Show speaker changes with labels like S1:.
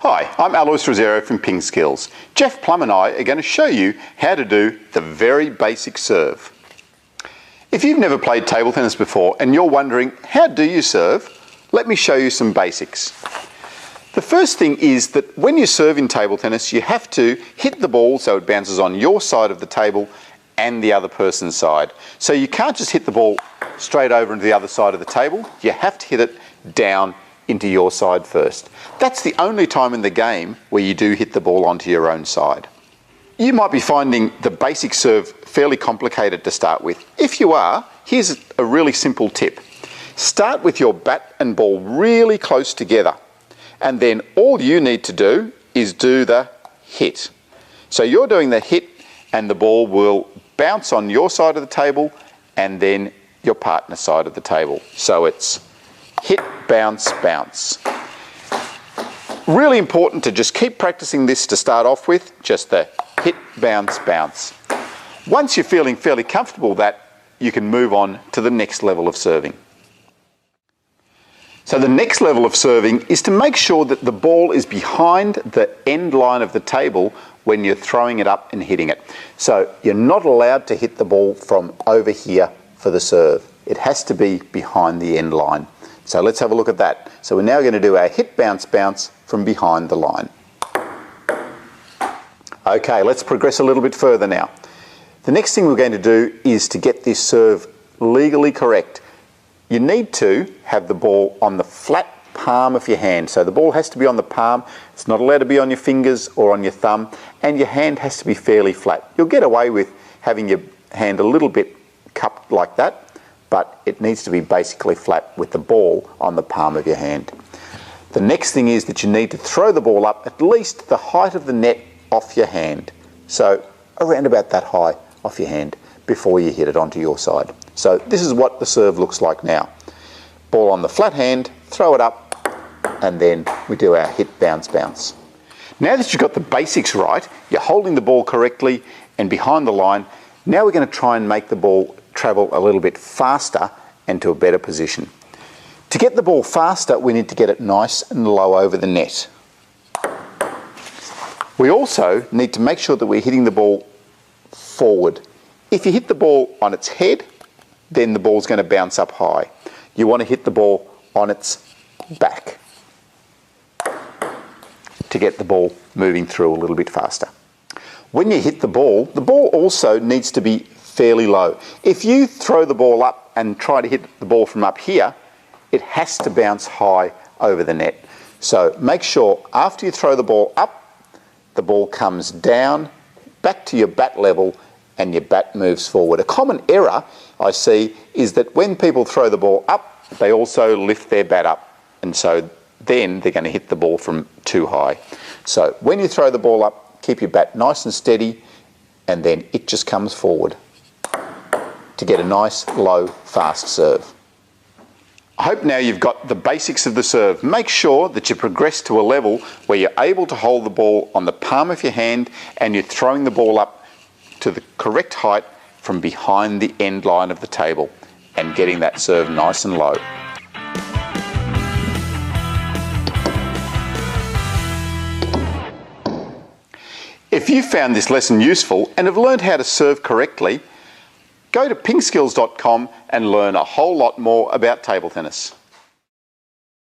S1: Hi, I'm Alois Rosero from Ping Skills. Jeff Plum and I are going to show you how to do the very basic serve. If you've never played table tennis before and you're wondering, how do you serve? Let me show you some basics. The first thing is that when you serve in table tennis, you have to hit the ball so it bounces on your side of the table and the other person's side. So you can't just hit the ball straight over into the other side of the table. You have to hit it down into your side first. That's the only time in the game where you do hit the ball onto your own side. You might be finding the basic serve fairly complicated to start with. If you are, here's a really simple tip. Start with your bat and ball really close together, and then all you need to do is do the hit. So you're doing the hit and the ball will bounce on your side of the table and then your partner's side of the table. So it's hit, bounce, bounce. Really important to just keep practicing this to start off with, just the hit, bounce, bounce. Once you're feeling fairly comfortable with that, you can move on to the next level of serving. So the next level of serving is to make sure that the ball is behind the end line of the table when you're throwing it up and hitting it. So you're not allowed to hit the ball from over here for the serve. It has to be behind the end line. So let's have a look at that. So we're now going to do our hit, bounce, bounce from behind the line. Okay, let's progress a little bit further now. The next thing we're going to do is to get this serve legally correct. You need to have the ball on the flat palm of your hand. So the ball has to be on the palm. It's not allowed to be on your fingers or on your thumb, and your hand has to be fairly flat. You'll get away with having your hand a little bit cupped like that, but it needs to be basically flat with the ball on the palm of your hand. The next thing is that you need to throw the ball up at least the height of the net off your hand. So around about that high off your hand before you hit it onto your side. So this is what the serve looks like now. Ball on the flat hand, throw it up, and then we do our hit, bounce, bounce. Now that you've got the basics right, you're holding the ball correctly and behind the line, now we're going to try and make the ball travel a little bit faster and to a better position. To get the ball faster, we need to get it nice and low over the net. We also need to make sure that we're hitting the ball forward. If you hit the ball on its head, then the ball's going to bounce up high. You want to hit the ball on its back to get the ball moving through a little bit faster. When you hit the ball also needs to be fairly low. If you throw the ball up and try to hit the ball from up here, it has to bounce high over the net. So make sure after you throw the ball up, the ball comes down, back to your bat level, and your bat moves forward. A common error I see is that when people throw the ball up, they also lift their bat up, and so then they're going to hit the ball from too high. So when you throw the ball up, keep your bat nice and steady, and then it just comes forward to get a nice, low, fast serve. I hope now you've got the basics of the serve. Make sure that you progress to a level where you're able to hold the ball on the palm of your hand and you're throwing the ball up to the correct height from behind the end line of the table and getting that serve nice and low. If you found this lesson useful and have learned how to serve correctly, go to pingskills.com and learn a whole lot more about table tennis.